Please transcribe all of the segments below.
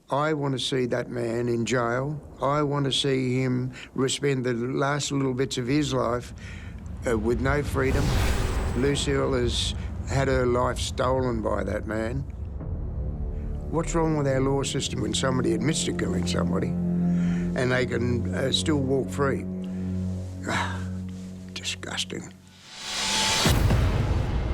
I want to see that man in jail. I want to see him spend the last little bits of his life with no freedom. Lucille has had her life stolen by that man. What's wrong with our law system when somebody admits to killing somebody and they can still walk free? Disgusting.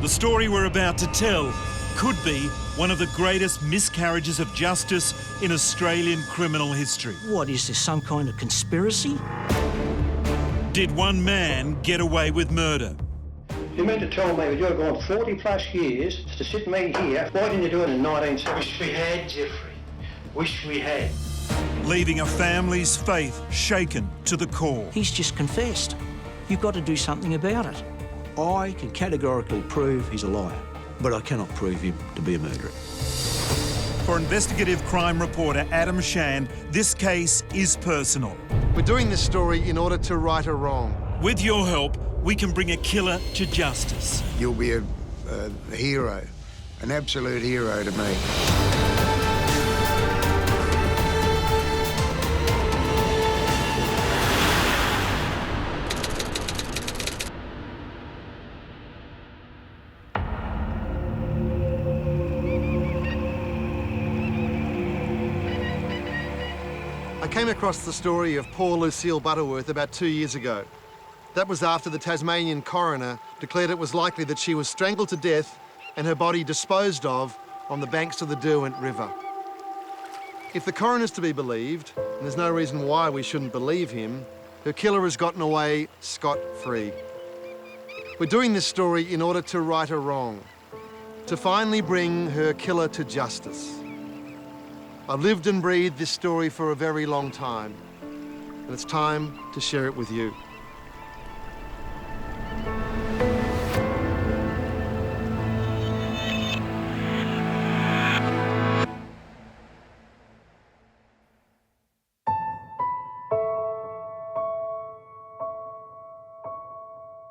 The story we're about to tell could be one of the greatest miscarriages of justice in Australian criminal history. What, is this some kind of conspiracy? Did one man get away with murder? You mean to tell me that you've gone 40+ years to sit me here? Why didn't you do it in 1970? Wish we had, Geoffrey. Wish we had. Leaving a family's faith shaken to the core. He's just confessed. You've got to do something about it. I can categorically prove he's a liar, but I cannot prove him to be a murderer. For investigative crime reporter Adam Shand, this case is personal. We're doing this story in order to right a wrong. With your help, we can bring a killer to justice. You'll be a hero, an absolute hero to me. I came across the story of poor Lucille Butterworth about 2 years ago. That was after the Tasmanian coroner declared it was likely that she was strangled to death and her body disposed of on the banks of the Derwent River. If the coroner's to be believed, and there's no reason why we shouldn't believe him, her killer has gotten away scot-free. We're doing this story in order to right a wrong, to finally bring her killer to justice. I've lived and breathed this story for a very long time, and it's time to share it with you.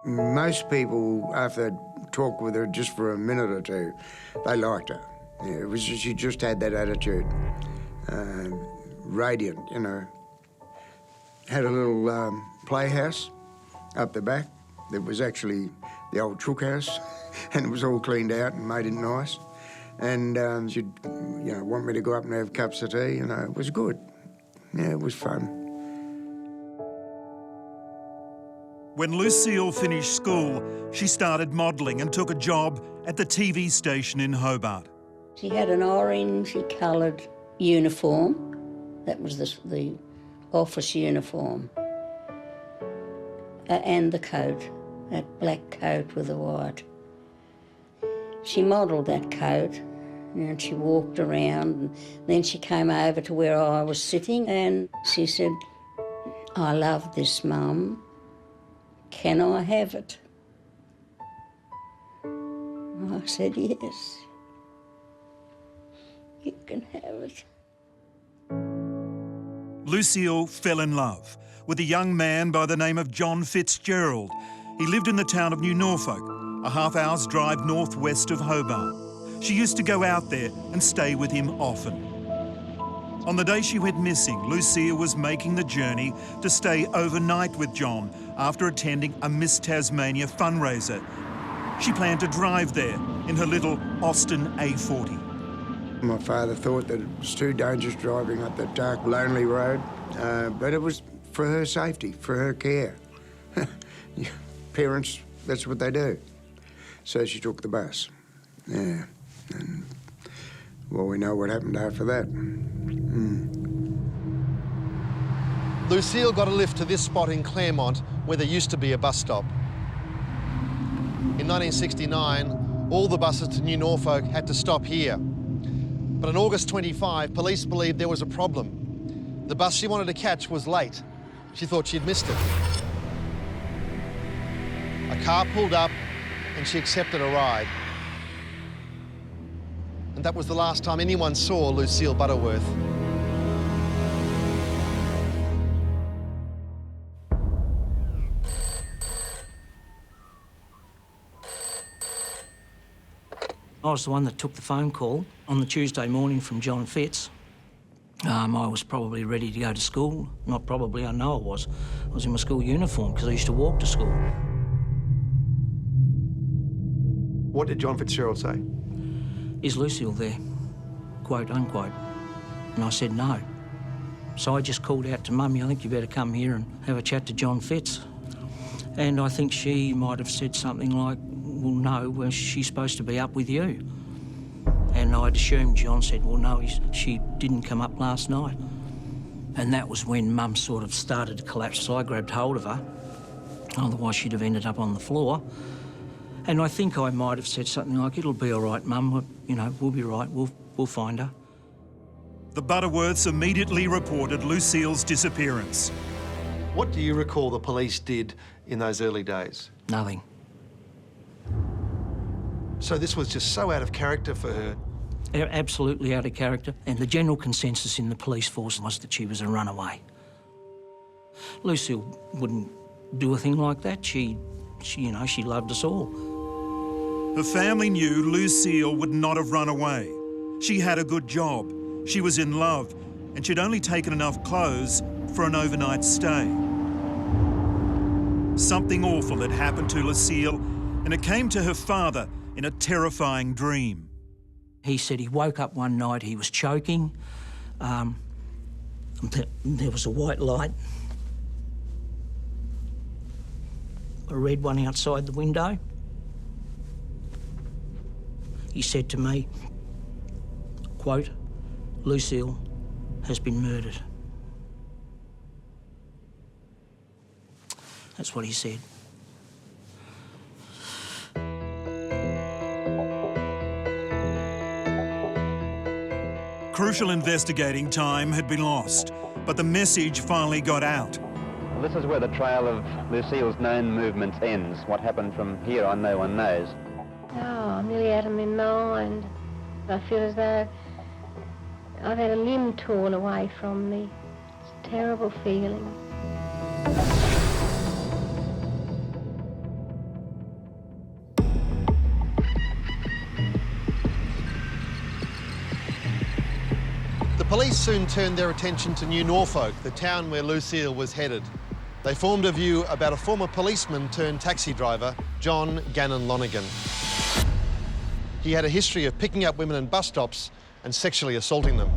Most people, after they'd talked with her just for a minute or two, they liked her. Yeah, it was she just had that attitude, radiant, you know. Had a little playhouse up the back. It was actually the old chook house, and it was all cleaned out and made it nice. And she'd, you know, want me to go up and have cups of tea. You know, it was good. Yeah, it was fun. When Lucille finished school, she started modelling and took a job at the TV station in Hobart. She had an orangey-coloured uniform. That was the office uniform. And the coat, that black coat with the white. She modelled that coat and she walked around, and then she came over to where I was sitting and she said, "I love this, Mum. Can I have it?" I said, "Yes, you can have it." Lucille fell in love with a young man by the name of John Fitzgerald. He lived in the town of New Norfolk, a half-hour's drive northwest of Hobart. She used to go out there and stay with him often. On the day she went missing, Lucille was making the journey to stay overnight with John after attending a Miss Tasmania fundraiser. She planned to drive there in her little Austin A40. My father thought that it was too dangerous driving up that dark, lonely road, but it was for her safety, for her care. Parents, that's what they do. So she took the bus. Yeah, and well, we know what happened after that. Lucille got a lift to this spot in Claremont where there used to be a bus stop. In 1969, all the buses to New Norfolk had to stop here. But on August 25, police believed there was a problem. The bus she wanted to catch was late. She thought she'd missed it. A car pulled up and she accepted a ride. And that was the last time anyone saw Lucille Butterworth. I was the one that took the phone call on the Tuesday morning from John Fitz. I was probably ready to go to school. Not probably, I know I was. I was in my school uniform because I used to walk to school. What did John Fitzgerald say? Is Lucille there? Quote, unquote. And I said no. So I just called out to Mummy, I think you better come here and have a chat to John Fitz. And I think she might have said something like, well, no, well, she's supposed to be up with you. And I'd assumed John said, well, no, she didn't come up last night. And that was when Mum sort of started to collapse, so I grabbed hold of her. Otherwise, she'd have ended up on the floor. And I think I might have said something like, it'll be all right, Mum, you know, we'll be right, we'll find her. The Butterworths immediately reported Lucille's disappearance. What do you recall the police did in those early days? Nothing. So this was just so out of character for her. Absolutely out of character. And the general consensus in the police force was that she was a runaway. Lucille wouldn't do a thing like that. She loved us all. Her family knew Lucille would not have run away. She had a good job, she was in love, and she'd only taken enough clothes for an overnight stay. Something awful had happened to Lucille, and it came to her father in a terrifying dream. He said he woke up one night, he was choking. There was a white light, a red one outside the window. He said to me, quote, Lucille has been murdered. That's what he said. Crucial investigating time had been lost, but the message finally got out. This is where the trail of Lucille's known movements ends. What happened from here on, no one knows. Oh, I'm nearly out of my mind. I feel as though I've had a limb torn away from me. It's a terrible feeling. The police soon turned their attention to New Norfolk, the town where Lucille was headed. They formed a view about a former policeman turned taxi driver, John Gannon Lonergan. He had a history of picking up women in bus stops and sexually assaulting them.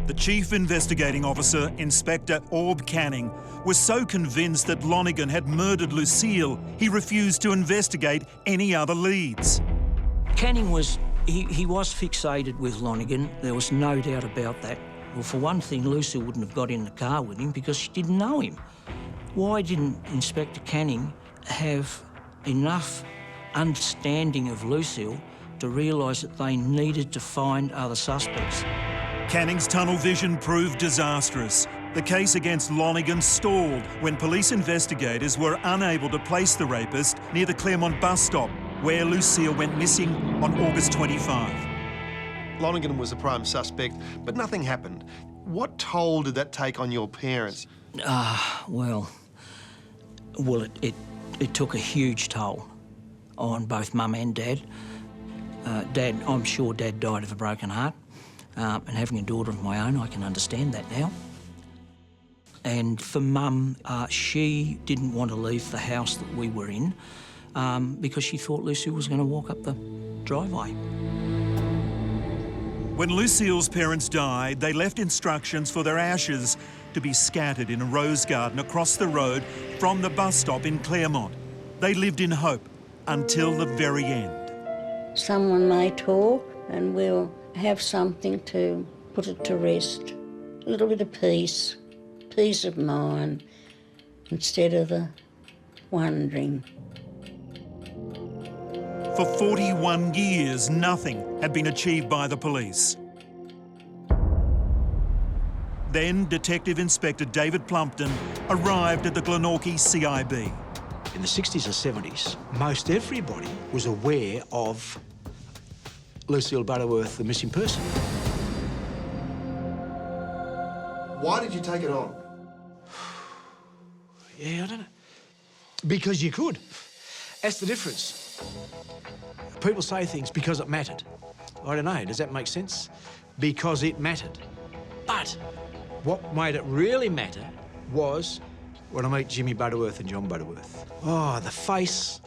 The chief investigating officer, Inspector Orb Canning, was so convinced that Lonergan had murdered Lucille, he refused to investigate any other leads. Canning was, he was fixated with Lonergan, there was no doubt about that. Well, for one thing, Lucille wouldn't have got in the car with him because she didn't know him. Why didn't Inspector Canning have enough understanding of Lucille to realise that they needed to find other suspects? Canning's tunnel vision proved disastrous. The case against Lonergan stalled when police investigators were unable to place the rapist near the Claremont bus stop, where Lucille went missing on August 25. Lonergan was a prime suspect, but nothing happened. What toll did that take on your parents? Well, it took a huge toll on both Mum and Dad. I'm sure Dad died of a broken heart. And having a daughter of my own, I can understand that now. And for Mum, she didn't want to leave the house that we were in because she thought Lucille was going to walk up the driveway. When Lucille's parents died, they left instructions for their ashes to be scattered in a rose garden across the road from the bus stop in Claremont. They lived in hope until the very end. Someone may talk and we'll have something to put it to rest. A little bit of peace of mind, instead of the wondering. For 41 years, nothing had been achieved by the police. Then Detective Inspector David Plumpton arrived at the Glenorchy CIB. In the 60s or 70s, most everybody was aware of Lucille Butterworth, the missing person. Why did you take it on? Yeah, I don't know. Because you could. That's the difference. People say things because it mattered. I don't know, does that make sense? because it mattered. But what made it really matter was when I meet Jimmy Butterworth and John Butterworth. Oh, the face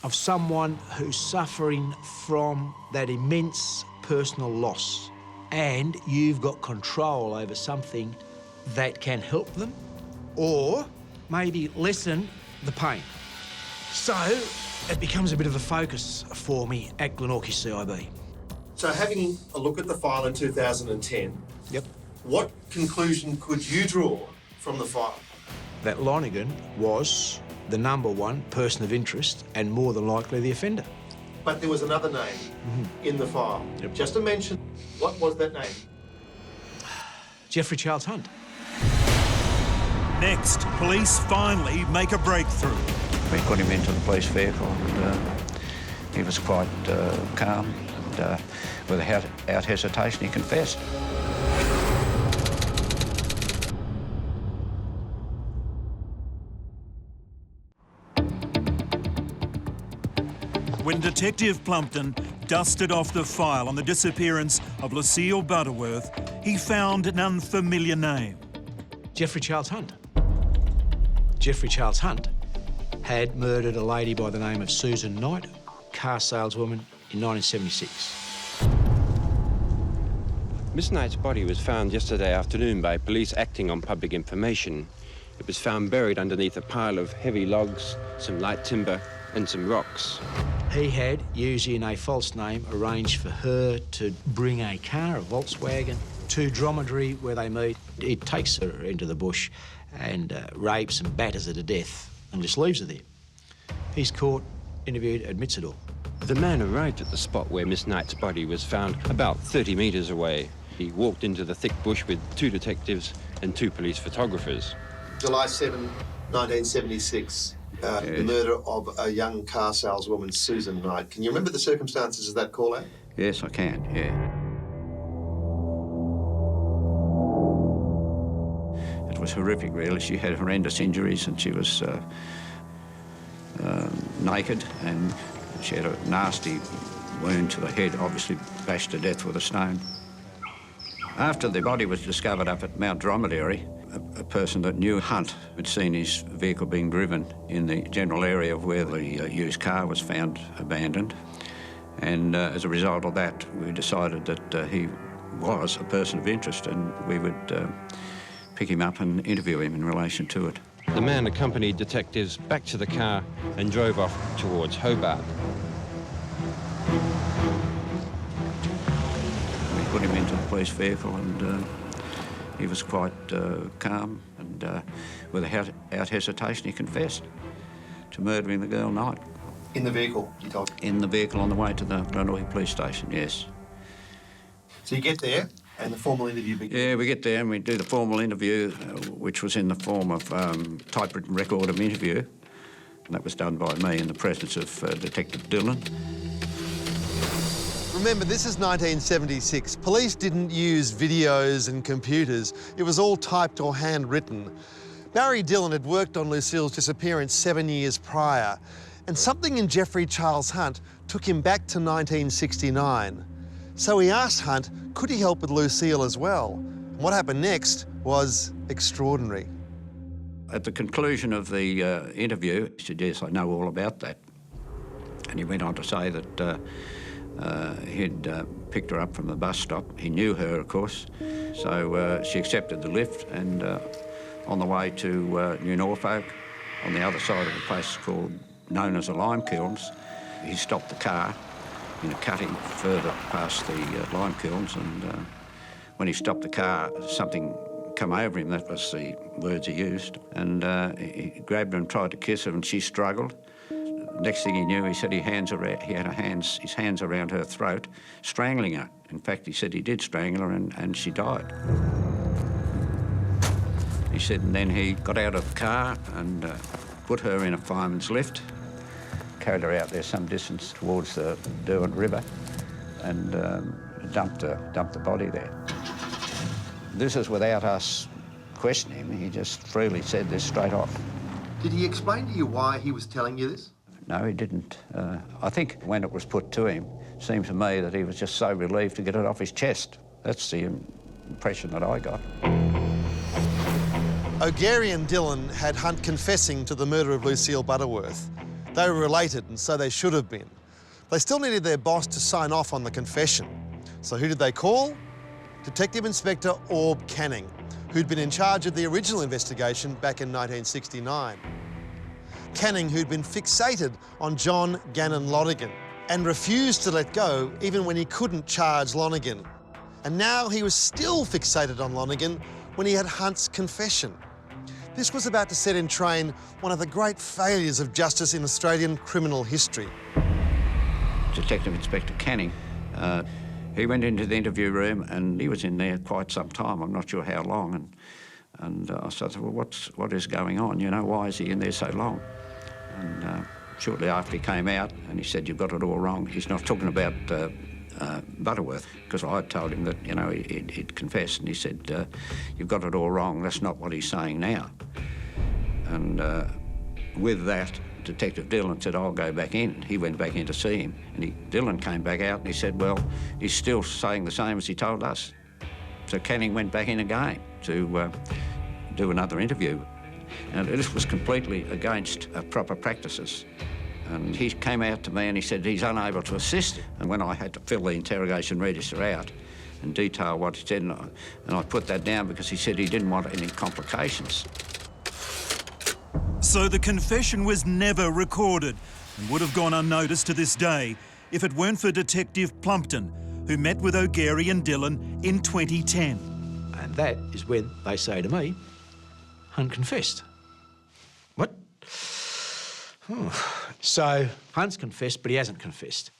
of someone who's suffering from that immense personal loss, and you've got control over something that can help them or maybe lessen the pain. So it becomes a bit of a focus for me at Glenorchy CIB. So having a look at the file in 2010, Yep. what conclusion could you draw from the file? That Lonergan was the #1 person of interest and more than likely the offender. But there was another name in the file. Yep. Just to mention, what was that name? Geoffrey Charles Hunt. Next, police finally make a breakthrough. We put him into the police vehicle and he was quite calm and without hesitation he confessed. When Detective Plumpton dusted off the file on the disappearance of Lucille Butterworth, he found an unfamiliar name. Geoffrey Charles Hunt. Geoffrey Charles Hunt had murdered a lady by the name of Susan Knight, car saleswoman, in 1976. Miss Knight's body was found yesterday afternoon by police acting on public information. It was found buried underneath a pile of heavy logs, some light timber and some rocks. He had, using a false name, arranged for her to bring a car, a Volkswagen, to Dromedary where they meet. He takes her into the bush and rapes and batters her to death and just leaves her there. He's caught, interviewed, admits it all. The man arrived at the spot where Miss Knight's body was found about 30 metres away. He walked into the thick bush with 2 detectives and 2 police photographers. July 7, 1976. The murder of a young car saleswoman, Susan Knight. Can you remember the circumstances of that call-out? Yes, I can, yeah. It was horrific, really. She had horrendous injuries and she was naked and she had a nasty wound to the head, obviously bashed to death with a stone. After the body was discovered up at Mount Dromedary, a person that knew Hunt had seen his vehicle being driven in the general area of where the used car was found abandoned. And as a result of that, we decided that he was a person of interest and we would pick him up and interview him in relation to it. The man accompanied detectives back to the car and drove off towards Hobart. We put him into the police vehicle and he was quite calm and without hesitation he confessed to murdering the girl Knight. In the vehicle, you told me? In the vehicle on the way to the Glenorchy police station, yes. So you get there and the formal interview begins? Yeah, we get there and we do the formal interview, which was in the form of typewritten record of interview. And that was done by me in the presence of Detective Dillon. Remember, this is 1976. Police didn't use videos and computers. It was all typed or handwritten. Barry Dillon had worked on Lucille's disappearance 7 years prior, and something in Geoffrey Charles Hunt took him back to 1969. So he asked Hunt, could he help with Lucille as well? And what happened next was extraordinary. At the conclusion of the interview, he said, yes, I know all about that. And he went on to say that he'd picked her up from the bus stop. He knew her, of course, so she accepted the lift and on the way to New Norfolk, on the other side of a place known as the lime kilns, he stopped the car in a cutting further past the lime kilns, and when he stopped the car, something come over him, that was the words he used, and he grabbed her and tried to kiss her and she struggled. Next thing he knew, he said he had his hands around her throat, strangling her. In fact, he said he did strangle her and she died. He said, and then he got out of the car and put her in a fireman's lift, carried her out there some distance towards the Derwent River and dumped the body there. This is without us questioning him. He just freely said this straight off. Did he explain to you why he was telling you this? No, he didn't. I think when it was put to him, it seemed to me that he was just so relieved to get it off his chest. That's the impression that I got. O'Gary and Dillon had Hunt confessing to the murder of Lucille Butterworth. They were related, and so they should have been. They still needed their boss to sign off on the confession. So who did they call? Detective Inspector Orb Canning, who'd been in charge of the original investigation back in 1969. Canning, who'd been fixated on John Gannon Lonergan and refused to let go even when he couldn't charge Lonergan. And now he was still fixated on Lonergan when he had Hunt's confession. This was about to set in train one of the great failures of justice in Australian criminal history. Detective Inspector Canning, he went into the interview room and he was in there quite some time, I'm not sure how long, and I said, well, what is going on? You know, why is he in there so long? And shortly after he came out and he said, you've got it all wrong. He's not talking about Butterworth, because I told him that, you know, he'd confessed, and he said, you've got it all wrong, that's not what he's saying now. And with that, Detective Dillon said, I'll go back in. He went back in to see him, and Dillon came back out and he said, well, he's still saying the same as he told us. So Canning went back in again to do another interview. And this was completely against proper practices. And he came out to me and he said he's unable to assist. And when I had to fill the interrogation register out and detail what he said, and I put that down because he said he didn't want any complications. So the confession was never recorded and would have gone unnoticed to this day if it weren't for Detective Plumpton, who met with O'Gary and Dillon in 2010. And that is when they say to me, Hunt confessed. What? Oh. So Hunt's confessed, but he hasn't confessed.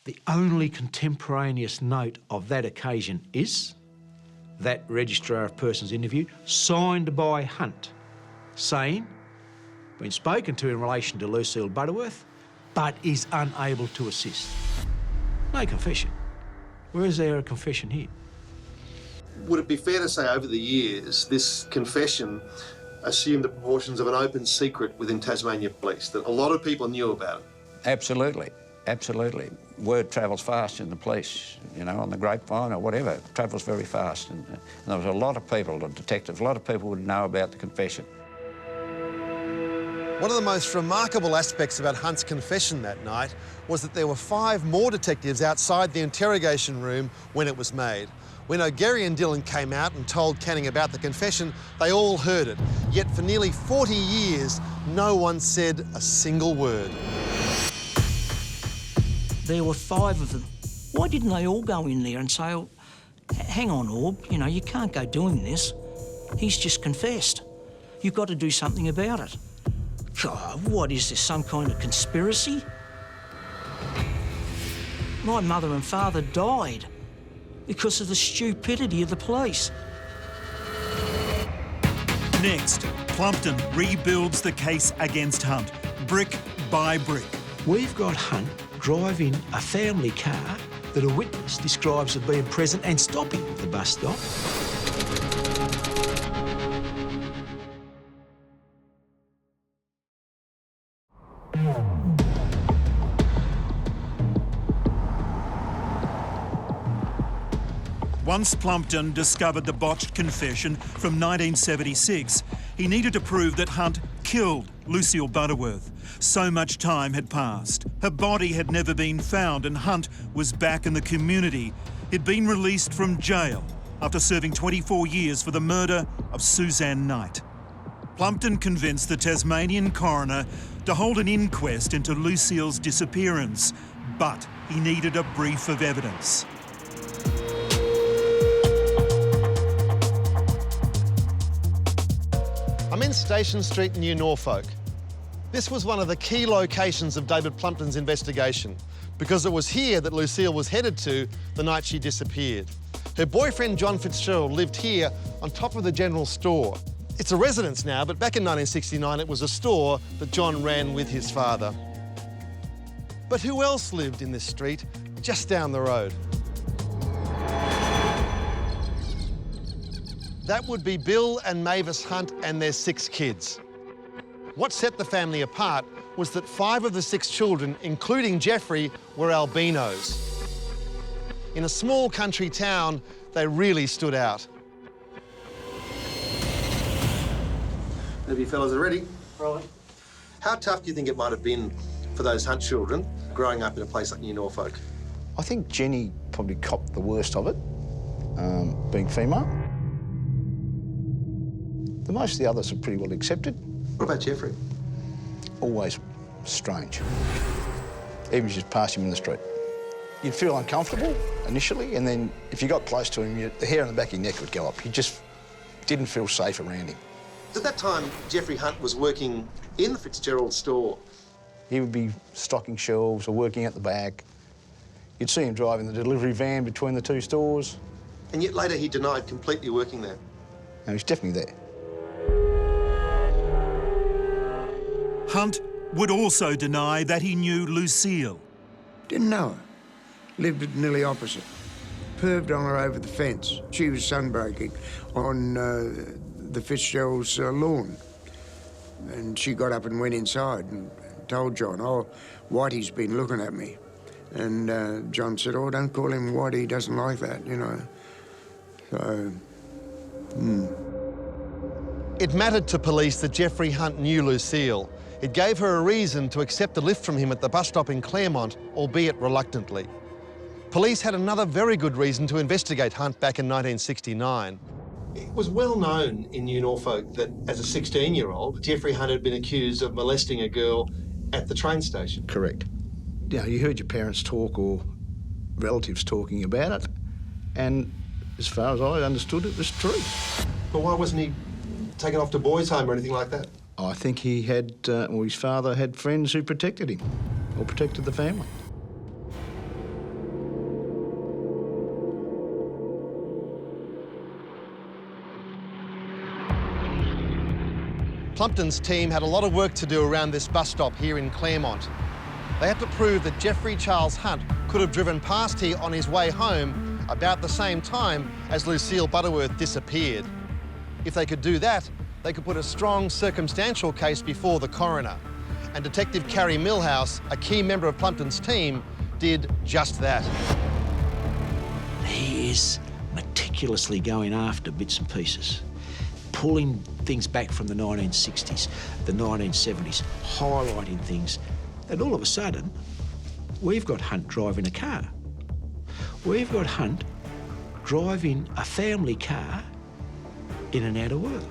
The only contemporaneous note of that occasion is that Registrar of Persons interview signed by Hunt, saying, been spoken to in relation to Lucille Butterworth, but is unable to assist. No confession. Where is there a confession here? Would it be fair to say over the years, this confession assumed the proportions of an open secret within Tasmania Police, that a lot of people knew about it? Absolutely, absolutely. Word travels fast in the police, you know, on the grapevine or whatever. It travels very fast. And there was a lot of people, the detectives, a lot of people would know about the confession. One of the most remarkable aspects about Hunt's confession that night was that there were 5 more detectives outside the interrogation room when it was made. When O'Gary and Dillon came out and told Canning about the confession, they all heard it. Yet for nearly 40 years, no one said a single word. There were 5 of them. Why didn't they all go in there and say, oh, hang on, Orb, you know, you can't go doing this. He's just confessed. You've got to do something about it. God, what is this, some kind of conspiracy? My mother and father died because of the stupidity of the police. Next, Plumpton rebuilds the case against Hunt, brick by brick. We've got Hunt driving a family car that a witness describes as being present and stopping at the bus stop. Once Plumpton discovered the botched confession from 1976, he needed to prove that Hunt killed Lucille Butterworth. So much time had passed. Her body had never been found and Hunt was back in the community. He'd been released from jail after serving 24 years for the murder of Suzanne Knight. Plumpton convinced the Tasmanian coroner to hold an inquest into Lucille's disappearance, but he needed a brief of evidence. I'm in Station Street, New Norfolk. This was one of the key locations of David Plumpton's investigation because it was here that Lucille was headed to the night she disappeared. Her boyfriend, John Fitzgerald, lived here on top of the general store. It's a residence now, but back in 1969, it was a store that John ran with his father. But who else lived in this street just down the road? That would be Bill and Mavis Hunt and their 6 kids. What set the family apart was that 5 of the 6 children, including Geoffrey, were albinos. In a small country town, They really stood out. Maybe you fellas are ready. Right. How tough do you think it might have been for those Hunt children growing up in a place like New Norfolk? I think Jenny probably copped the worst of it, being female. The most of the others are pretty well accepted. What about Geoffrey? Always strange. Even if you just pass him in the street. You'd feel uncomfortable initially, and then if you got close to him, the hair on the back of your neck would go up. You just didn't feel safe around him. At that time, Geoffrey Hunt was working in the Fitzgerald store. He would be stocking shelves or working at the back. You'd see him driving the delivery van between the two stores. And yet later he denied completely working there. No, he's definitely there. Hunt would also deny that he knew Lucille. Didn't know her. Lived nearly opposite. Perved on her over the fence. She was sunbreaking on the Fitzgerald's lawn. And she got up and went inside and told John, oh, Whitey's been looking at me. And John said, oh, don't call him Whitey, he doesn't like that, you know. So, It mattered to police that Geoffrey Hunt knew Lucille. It gave her a reason to accept a lift from him at the bus stop in Claremont, albeit reluctantly. Police had another very good reason to investigate Hunt back in 1969. It was well known in New Norfolk that as a 16-year-old, Geoffrey Hunt had been accused of molesting a girl at the train station. Correct. You know, you heard your parents talk or relatives talking about it, and as far as I understood, it was true. But why wasn't he taken off to boys' home or anything like that? I think he had, or his father had friends who protected him, or protected the family. Plumpton's team had a lot of work to do around this bus stop here in Claremont. They had to prove that Geoffrey Charles Hunt could have driven past here on his way home about the same time as Lucille Butterworth disappeared. If they could do that, they could put a strong circumstantial case before the coroner. And Detective Carrie Millhouse, a key member of Plumpton's team, did just that. He is meticulously going after bits and pieces, pulling things back from the 1960s, the 1970s, highlighting things. And all of a sudden, we've got Hunt driving a car. We've got Hunt driving a family car in and out of work.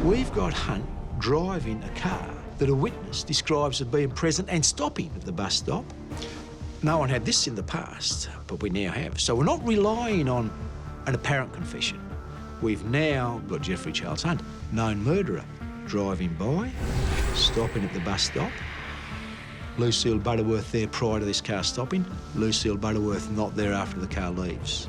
We've got Hunt driving a car that a witness describes as being present and stopping at the bus stop. No one had this in the past, but we now have. So we're not relying on an apparent confession. We've now got Geoffrey Charles Hunt, known murderer, driving by, stopping at the bus stop. Lucille Butterworth there prior to this car stopping. Lucille Butterworth not there after the car leaves.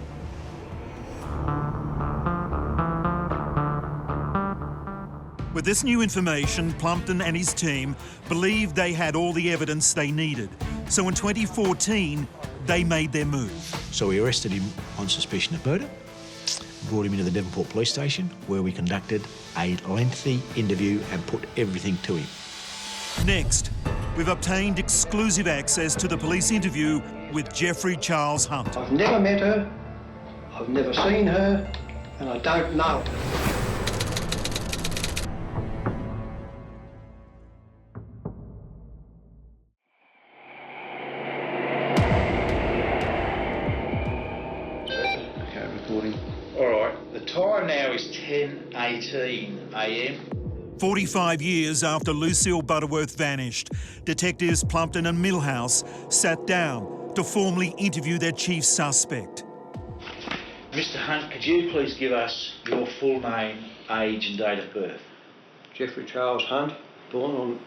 With this new information, Plumpton and his team believed they had all the evidence they needed. So in 2014, they made their move. So we arrested him on suspicion of murder, brought him into the Devonport police station, where we conducted a lengthy interview and put everything to him. Next, we've obtained exclusive access to the police interview with Geoffrey Charles Hunt. I've never met her, I've never seen her, and I don't know. Okay, recording. All right, the time now is 10:18 a.m. 45 years after Lucille Butterworth vanished, detectives Plumpton and Millhouse sat down to formally interview their chief suspect. Mr. Hunt, could you please give us your full name, age and date of birth? Geoffrey Charles Hunt, born on...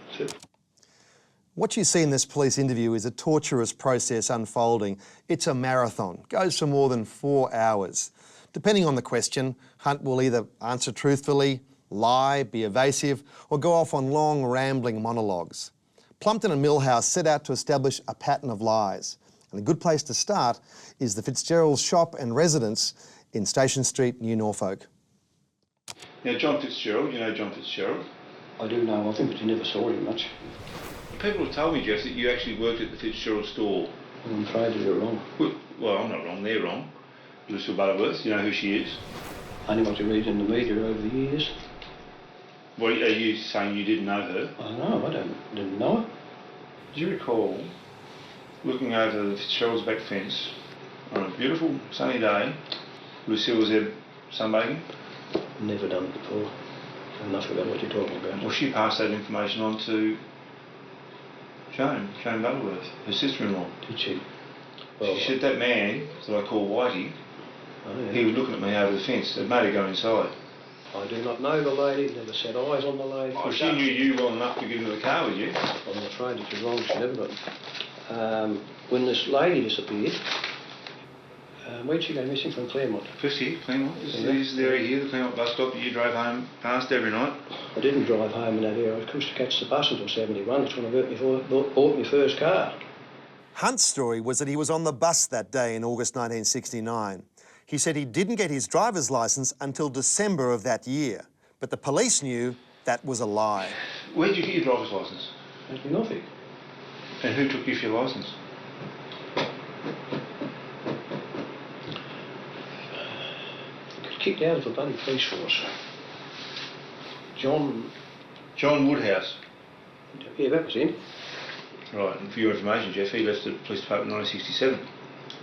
What you see in this police interview is a torturous process unfolding. It's a marathon, goes for more than 4 hours. Depending on the question, Hunt will either answer truthfully, lie, be evasive, or go off on long, rambling monologues. Plumpton and Millhouse set out to establish a pattern of lies. And a good place to start is the Fitzgerald's shop and residence in Station Street, New Norfolk. Now, John Fitzgerald, you know John Fitzgerald? I do know of him, but you never saw him much. People have told me, Jeff, that you actually worked at the Fitzgerald store. I'm afraid you're wrong. Well, I'm not wrong, they're wrong. Lucille Butterworth? You know who she is? Only what you read in the media over the years. What, are you saying you didn't know her? I know, I didn't know her. Do you recall looking over the Fitzgerald's back fence on a beautiful sunny day? Lucille was there sunbathing? Never done it before. Enough about what you're talking about. Well, she passed that information on to Joan Butterworth, her sister-in-law. Did she? Well, she said that man that I call Whitey, yeah. He was looking at me over the fence. It made her go inside. I do not know the lady, never set eyes on the lady. Oh, she knew you well enough to get into the car with you. I'm afraid that you're wrong, she never got it. When this lady disappeared, where'd she go missing from? Claremont? Just here, Claremont. This is the area here, the Claremont bus stop that you drove home past every night. I didn't drive home in that area. I was to catch the bus until 71. That's when I bought my first car. Hunt's story was that he was on the bus that day in August 1969. He said he didn't get his driver's licence until December of that year, but the police knew that was a lie. Where did you get your driver's licence? At Norfolk. And who took you for your licence? Kicked out of the bloody police force. John Woodhouse? Yeah, that was him. Right, and for your information, Jeff, he left the police department in 1967.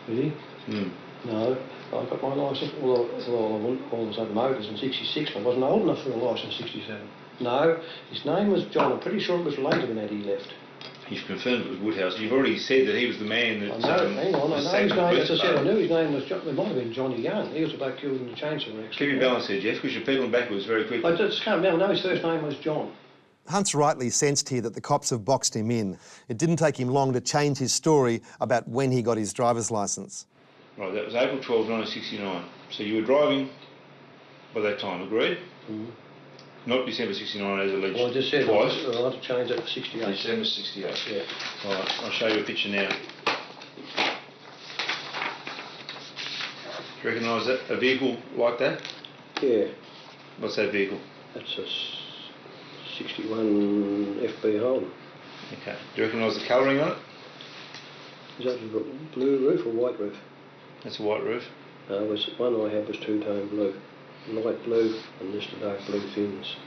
Did he? No, I got my licence, all those other motors in 66, but I wasn't old enough for a licence in 67. No, his name was John. I'm pretty sure it was later than that he left. You've confirmed it was Woodhouse. You've already said that he was the man that... I know, hang on, I know his name, as I said, I knew his name was John. It might have been Johnny Young. He was the bloke killed in the chainsaw accident. Keep your balance there, Jeff, because you're pedaling backwards very quickly. I just can't remember. I know his first name was John. Hunt's rightly sensed here that the cops have boxed him in. It didn't take him long to change his story about when he got his driver's licence. Right, that was April 12, 1969. So you were driving by that time, agreed? Mm-hmm. Not December 69 as alleged. Well, I just said twice. I want to change that to 68. December 68. Yeah. All right, I'll show you a picture now. Do you recognise that? A vehicle like that? Yeah. What's that vehicle? That's a 61 FB Holden. Okay. Do you recognise the colouring on it? Is that a blue roof or white roof? That's a white roof. No, the one I had was two-tone blue. Light blue and just a dark blue fins.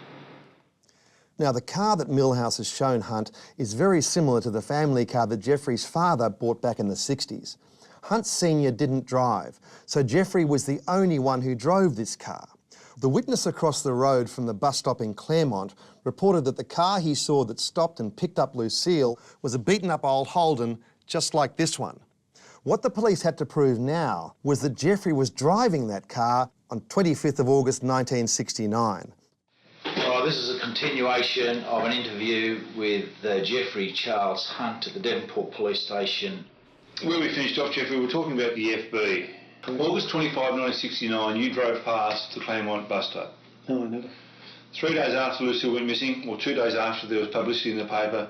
Now, the car that Millhouse has shown Hunt is very similar to the family car that Geoffrey's father bought back in the 60s. Hunt Sr. didn't drive, so Geoffrey was the only one who drove this car. The witness across the road from the bus stop in Claremont reported that the car he saw that stopped and picked up Lucille was a beaten-up old Holden just like this one. What the police had to prove now was that Geoffrey was driving that car on 25th of August 1969. Oh, this is a continuation of an interview with Geoffrey Charles Hunt at the Devonport Police Station. Where we finished off, Jeff, we were talking about the FB. August 25, 1969, you drove past the Claremont bus stop. No, I never. 3 days after Lucille went missing, or 2 days after there was publicity in the paper,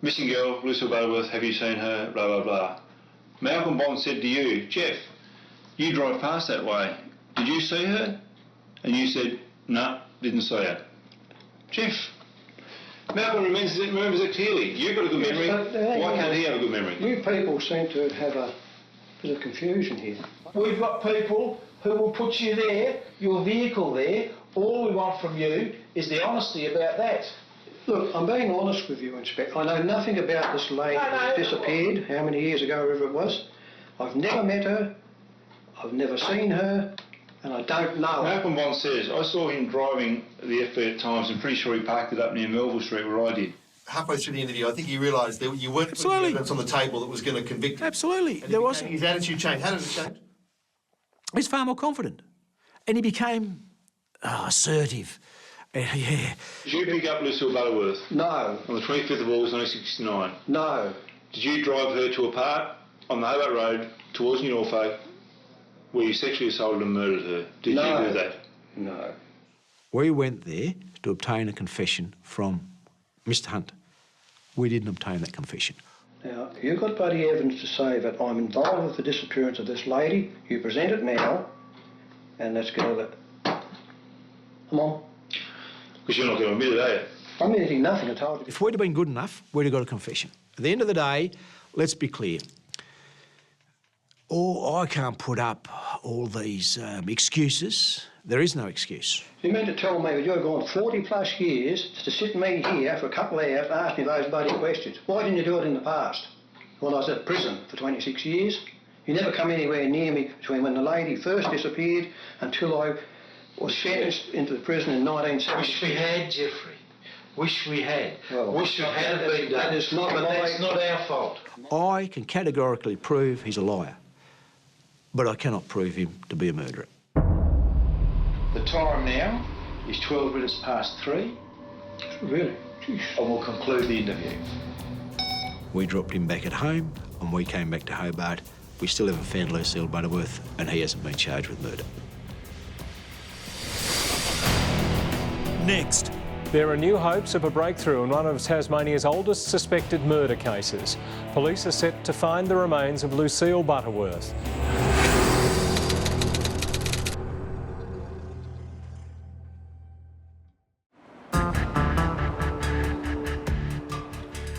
missing girl, Lucille Butterworth, have you seen her, blah, blah, blah. Malcolm Bond said to you, Jeff, you drive past that way. Did you see her? And you said, no, didn't see her. Jeff, Malcolm remembers it clearly. You've got a good memory. Why can't he have a good memory? You people seem to have a bit of confusion here. We've got people who will put you there, your vehicle there. All we want from you is the honesty about that. Look, I'm being honest with you, Inspector. I know nothing about this lady that disappeared, how many years ago, whoever it was. I've never met her, I've never seen her, and I don't know her. Malcolm Bond says, I saw him driving the FB at times. I'm pretty sure he parked it up near Melville Street where I did. Halfway through the interview, I think he realised that you weren't putting evidence on the table that was going to convict him. Absolutely. There wasn't. His attitude changed. How did it change? He's far more confident. And he became assertive. Yeah. Did you pick up Lucille Butterworth? No. On the 25th of August 1969? No. Did you drive her to a part on the Hobart Road towards New Norfolk where you sexually assaulted and murdered her? Did you do that? No. We went there to obtain a confession from Mr. Hunt. We didn't obtain that confession. Now, you've got bloody evidence to say that I'm involved with the disappearance of this lady. You present it now, and let's get over it. Come on. Because you're not going to admit it, are you? I'm admitting nothing, I told you. If we'd have been good enough, we'd have got a confession. At the end of the day, let's be clear. Oh, I can't put up all these excuses. There is no excuse. You mean to tell me that you've gone 40 plus years to sit me here for a couple of hours to ask me those bloody questions? Why didn't you do it in the past? When I was at prison for 26 years. You never come anywhere near me between when the lady first disappeared until I was sentenced into the prison in 1970. Wish we had, Geoffrey. Wish we had. Well, wish it had been done. That is not but that's not our fault. I can categorically prove he's a liar, but I cannot prove him to be a murderer. The time now is 12 minutes past 3. Really? And we'll conclude the interview. We dropped him back at home and we came back to Hobart. We still haven't found Lucille Butterworth and he hasn't been charged with murder. Next. There are new hopes of a breakthrough in one of Tasmania's oldest suspected murder cases. Police are set to find the remains of Lucille Butterworth.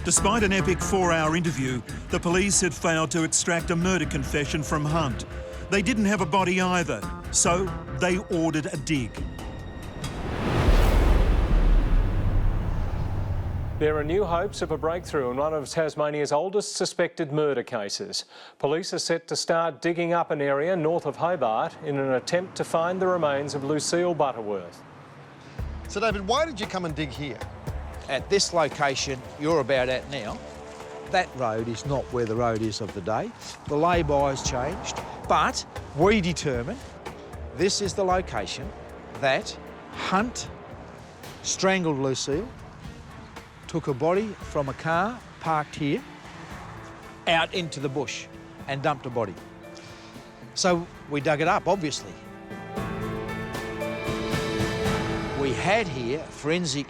Despite an epic 4-hour interview, the police had failed to extract a murder confession from Hunt. They didn't have a body either, so they ordered a dig. There are new hopes of a breakthrough in one of Tasmania's oldest suspected murder cases. Police are set to start digging up an area north of Hobart in an attempt to find the remains of Lucille Butterworth. So, David, why did you come and dig here? At this location you're about at now, that road is not where the road is of the day. The lay-by has changed, but we determined this is the location that Hunt strangled Lucille, took her body from a car parked here, out into the bush and dumped her body. So we dug it up, obviously. We had here forensic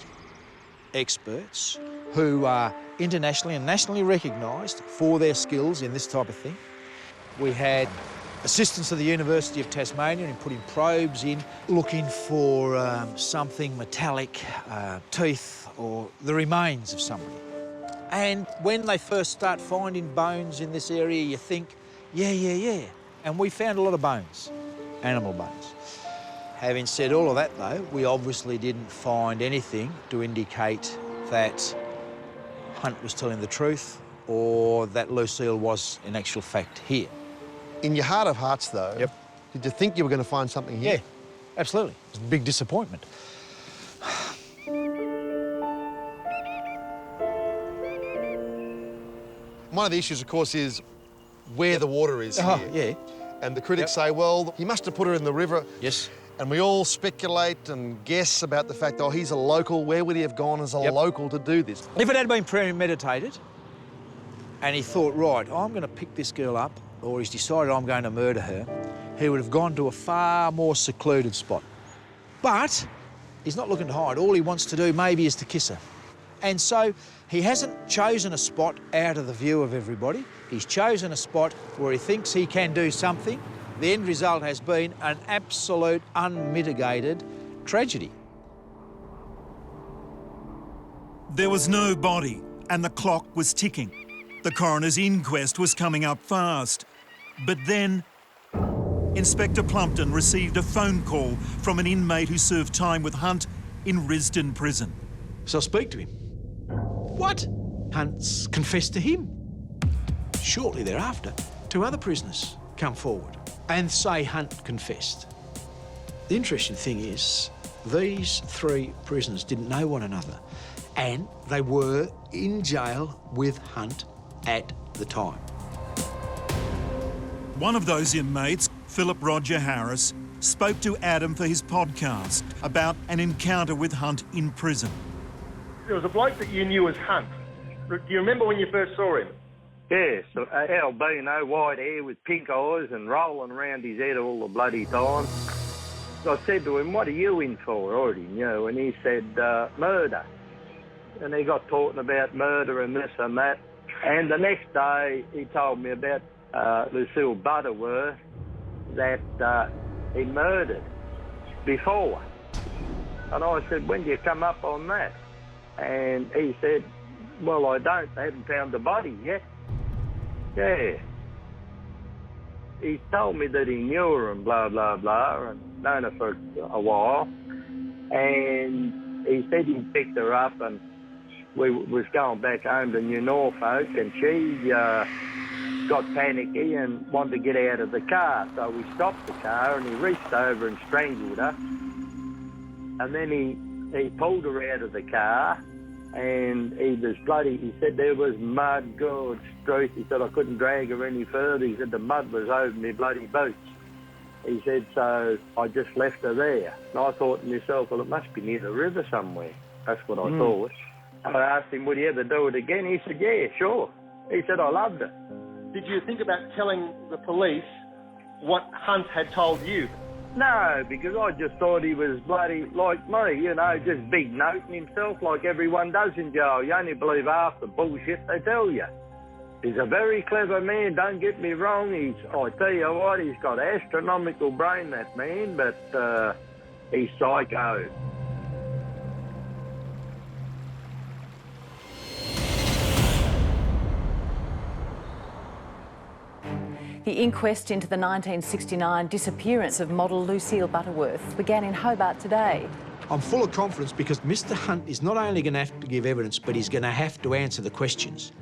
experts who are internationally and nationally recognised for their skills in this type of thing. We had assistants of the University of Tasmania in putting probes in, looking for something metallic, teeth or the remains of somebody. And when they first start finding bones in this area, you think, yeah. And we found a lot of bones, animal bones. Having said all of that, though, we obviously didn't find anything to indicate that Hunt was telling the truth or that Lucille was, in actual fact, here. In your heart of hearts, though, did you think you were going to find something here? Yeah, absolutely. It was a big disappointment. One of the issues, of course, is where the water is here. Yeah. And the critics say, well, he must have put her in the river. Yes. And we all speculate and guess about the fact, oh, he's a local. Where would he have gone as a local to do this? If it had been premeditated and he thought, right, I'm going to pick this girl up, or he's decided I'm going to murder her, he would have gone to a far more secluded spot. But he's not looking to hide. All he wants to do maybe is to kiss her. And so he hasn't chosen a spot out of the view of everybody. He's chosen a spot where he thinks he can do something. The end result has been an absolute unmitigated tragedy. There was no body and the clock was ticking. The coroner's inquest was coming up fast. But then Inspector Plumpton received a phone call from an inmate who served time with Hunt in Risdon Prison. So I speak to him. What? Hunt's confessed to him. Shortly thereafter, 2 other prisoners come forward and say Hunt confessed. The interesting thing is, these 3 prisoners didn't know one another and they were in jail with Hunt at the time. One of those inmates, Philip Roger Harris, spoke to Adam for his podcast about an encounter with Hunt in prison. There was a bloke that you knew as Hunt. Do you remember when you first saw him? Yes, albino, white hair with pink eyes and rolling around his head all the bloody time. I said to him, what are you in for? I already knew. And he said, murder. And he got talking about murder and this and that. And the next day, he told me about Lucille Butterworth that he murdered before. And I said, when do you come up on that? And he said, well, I don't. They haven't found the body yet. Yeah. he told me that he knew her and blah, blah, blah, and known her for a while. And he said he picked her up and we was going back home to New Norfolk, and she got panicky and wanted to get out of the car. So we stopped the car and he reached over and strangled her. And then he pulled her out of the car and he was bloody. He said there was mud, God's truth. He said I couldn't drag her any further. He said the mud was over me bloody boots. He said, so I just left her there. And I thought to myself, well, it must be near the river somewhere. That's what I thought. I asked him, would he ever do it again? He said, yeah, sure. He said, I loved her. Did you think about telling the police what Hunt had told you? No, because I just thought he was bloody like me, you know, just big noting himself like everyone does in jail. You only believe half the bullshit they tell you. He's a very clever man, don't get me wrong. I tell you what, he's got an astronomical brain, that man, but he's psycho. The inquest into the 1969 disappearance of model Lucille Butterworth began in Hobart today. I'm full of confidence because Mr. Hunt is not only going to have to give evidence, but he's going to have to answer the questions.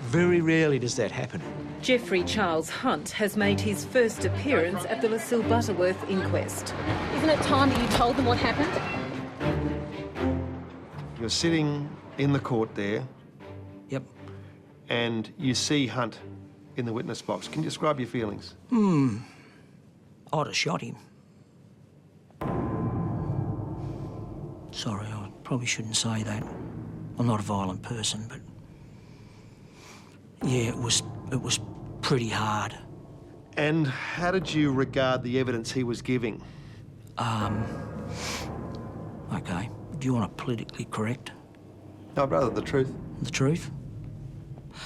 Very rarely does that happen. Geoffrey Charles Hunt has made his first appearance at the Lucille Butterworth inquest. Isn't it time that you told them what happened? You're sitting in the court there. Yep. And you see Hunt in the witness box. Can you describe your feelings? I'd have shot him. Sorry, I probably shouldn't say that. I'm not a violent person, but yeah, it was pretty hard. And how did you regard the evidence he was giving? Okay. Do you want it politically correct? No, I'd rather the truth. The truth?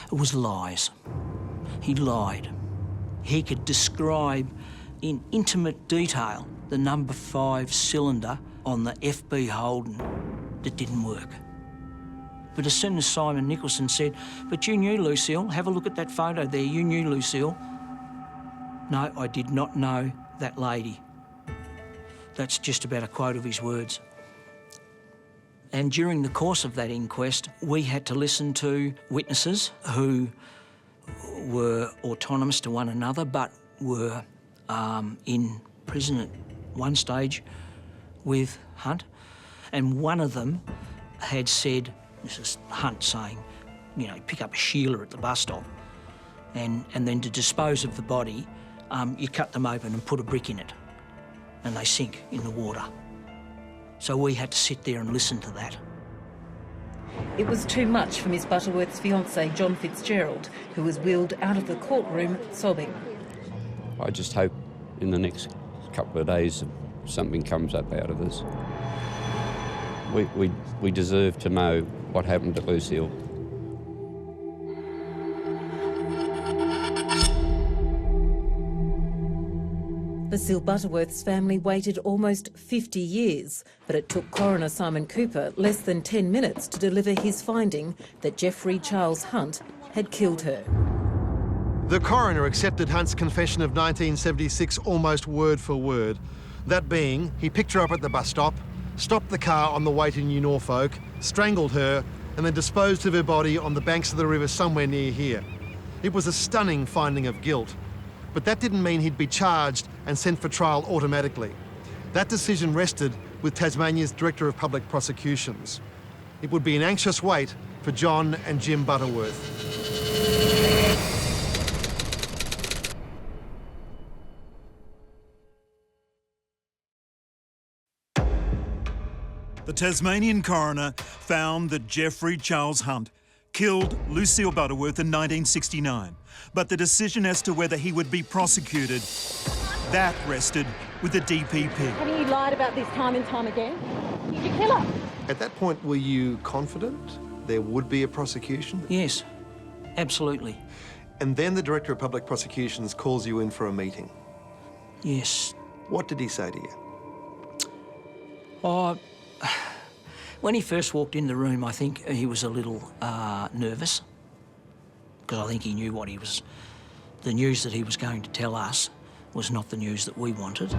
It was lies. He lied. He could describe in intimate detail the number 5 cylinder on the FB Holden that didn't work. But as soon as Simon Nicholson said, but you knew Lucille, have a look at that photo there, you knew Lucille. No, I did not know that lady. That's just about a quote of his words. And during the course of that inquest, we had to listen to witnesses who were autonomous to one another, but were in prison at one stage with Hunt. And one of them had said, this is Hunt saying, you know, pick up a Sheila at the bus stop, and then to dispose of the body, you cut them open and put a brick in it, and they sink in the water. So we had to sit there and listen to that. It was too much for Miss Butterworth's fiancé, John Fitzgerald, who was wheeled out of the courtroom sobbing. I just hope in the next couple of days something comes up out of this. We deserve to know what happened to Lucille. Lucille Butterworth's family waited almost 50 years, but it took coroner Simon Cooper less than 10 minutes to deliver his finding that Geoffrey Charles Hunt had killed her. The coroner accepted Hunt's confession of 1976 almost word for word. That being, he picked her up at the bus stop, stopped the car on the way to New Norfolk, strangled her, and then disposed of her body on the banks of the river somewhere near here. It was a stunning finding of guilt. But that didn't mean he'd be charged and sent for trial automatically. That decision rested with Tasmania's Director of Public Prosecutions. It would be an anxious wait for John and Jim Butterworth. The Tasmanian coroner found that Geoffrey Charles Hunt killed Lucille Butterworth in 1969, but the decision as to whether he would be prosecuted, that rested with the DPP. Haven't you lied about this time and time again? Did you kill her? At that point, were you confident there would be a prosecution? Yes, absolutely. And then the Director of Public Prosecutions calls you in for a meeting. Yes. What did he say to you? When he first walked in the room, I think he was a little nervous, because I think he knew what he was The news that he was going to tell us was not the news that we wanted.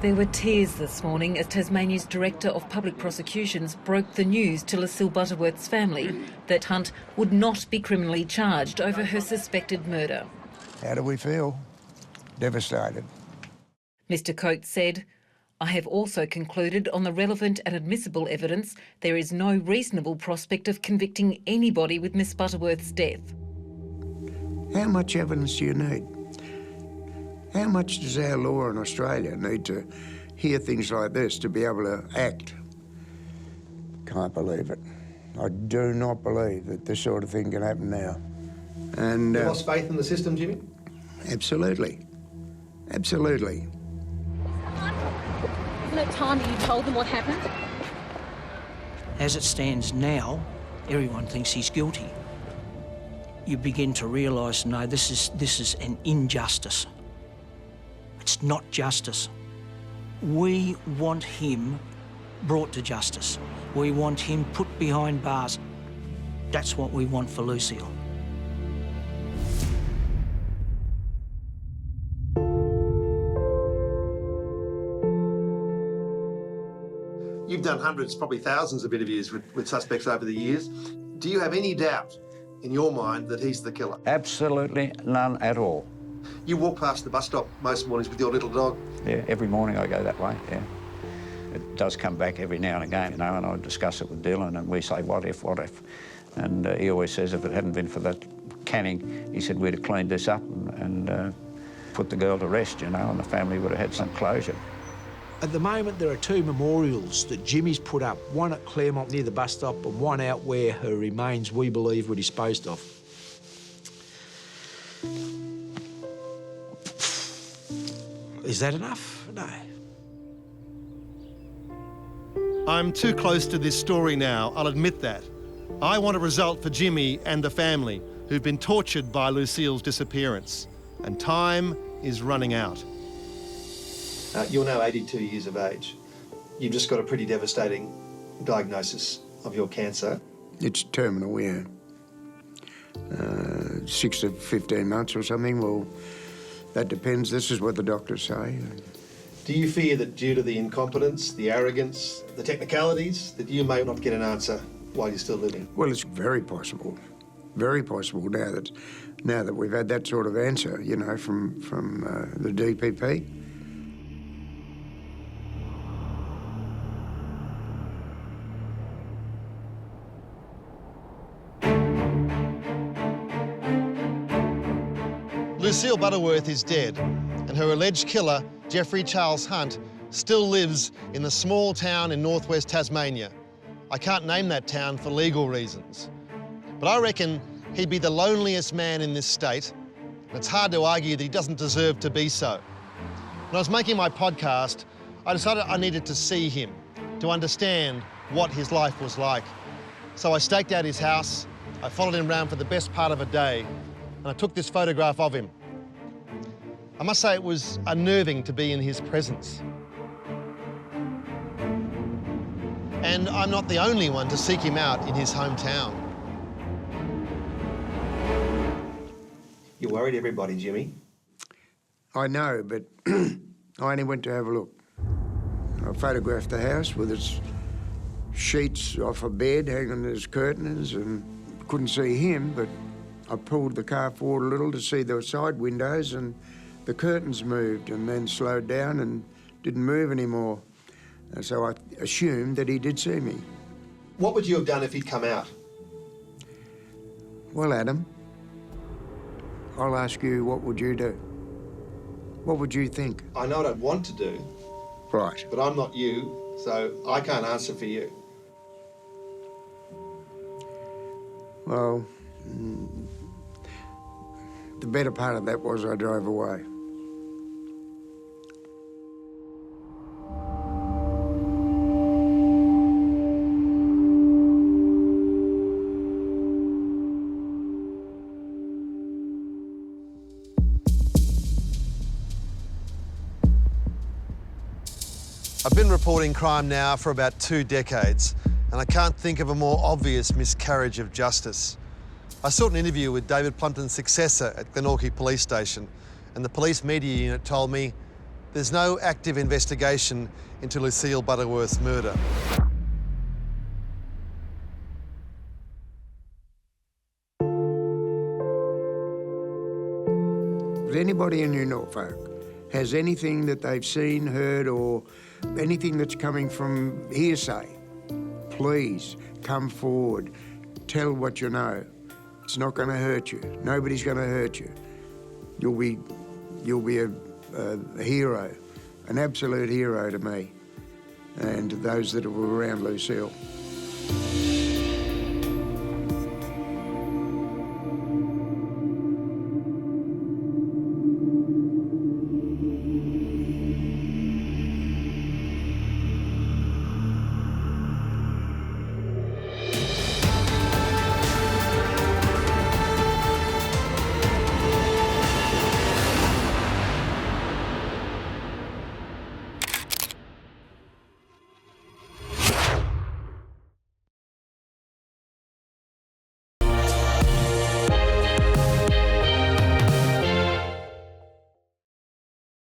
There were tears this morning as Tasmania's Director of Public Prosecutions broke the news to Lucille Butterworth's family that Hunt would not be criminally charged over her suspected murder. How do we feel? Devastated. Mr Coates said, "I have also concluded on the relevant and admissible evidence there is no reasonable prospect of convicting anybody with Miss Butterworth's death." How much evidence do you need? How much does our law in Australia need to hear things like this to be able to act? Can't believe it. I do not believe that this sort of thing can happen now. And You lost faith in the system, Jimmy? Absolutely. Absolutely. Isn't it time that you told them what happened? As it stands now, everyone thinks he's guilty. You begin to realise, no, this is an injustice. It's not justice. We want him brought to justice. We want him put behind bars. That's what we want for Lucille. You've done hundreds, probably thousands of interviews with suspects over the years. Do you have any doubt in your mind that he's the killer? Absolutely none at all. You walk past the bus stop most mornings with your little dog? Yeah, every morning I go that way, yeah. It does come back every now and again, you know, and I discuss it with Dylan and we say, what if? And he always says if it hadn't been for that canning, he said we'd have cleaned this up and put the girl to rest, you know, and the family would have had some closure. At the moment, there are two memorials that Jimmy's put up, one at Claremont near the bus stop and one out where her remains, we believe, were disposed of. Is that enough? No. I'm too close to this story now, I'll admit that. I want a result for Jimmy and the family who've been tortured by Lucille's disappearance. And time is running out. You're now 82 years of age. You've just got a pretty devastating diagnosis of your cancer. It's terminal, yeah. 6 to 15 months or something. Well, that depends. This is what the doctors say. Do you fear that due to the incompetence, the arrogance, the technicalities, that you may not get an answer while you're still living? Well, it's very possible. Very possible now that we've had that sort of answer, you know, from the DPP. Lucille Butterworth is dead, and her alleged killer, Geoffrey Charles Hunt, still lives in the small town in northwest Tasmania. I can't name that town for legal reasons. But I reckon he'd be the loneliest man in this state, and it's hard to argue that he doesn't deserve to be so. When I was making my podcast, I decided I needed to see him, to understand what his life was like. So I staked out his house, I followed him around for the best part of a day, and I took this photograph of him. I must say it was unnerving to be in his presence. And I'm not the only one to seek him out in his hometown. You worried everybody, Jimmy. I know, but I only went to have a look. I photographed the house with its sheets off a bed hanging as curtains and couldn't see him, but I pulled the car forward a little to see the side windows and the curtains moved and then slowed down and didn't move anymore. And so I assumed that he did see me. What would you have done if he'd come out? Well, Adam, I'll ask you, what would you do? What would you think? I know what I'd want to do. Right. But I'm not you, so I can't answer for you. Well, the better part of that was I drove away. I've been reporting crime now for about 2 decades, and I can't think of a more obvious miscarriage of justice. I sought an interview with David Plumpton's successor at Glenorchy Police Station, and the police media unit told me there's no active investigation into Lucille Butterworth's murder. If anybody in New Norfolk has anything that they've seen, heard, or anything that's coming from hearsay, please come forward, tell what you know. It's not going to hurt you. Nobody's going to hurt you. You'll be a hero, an absolute hero to me and those that were around Lucille.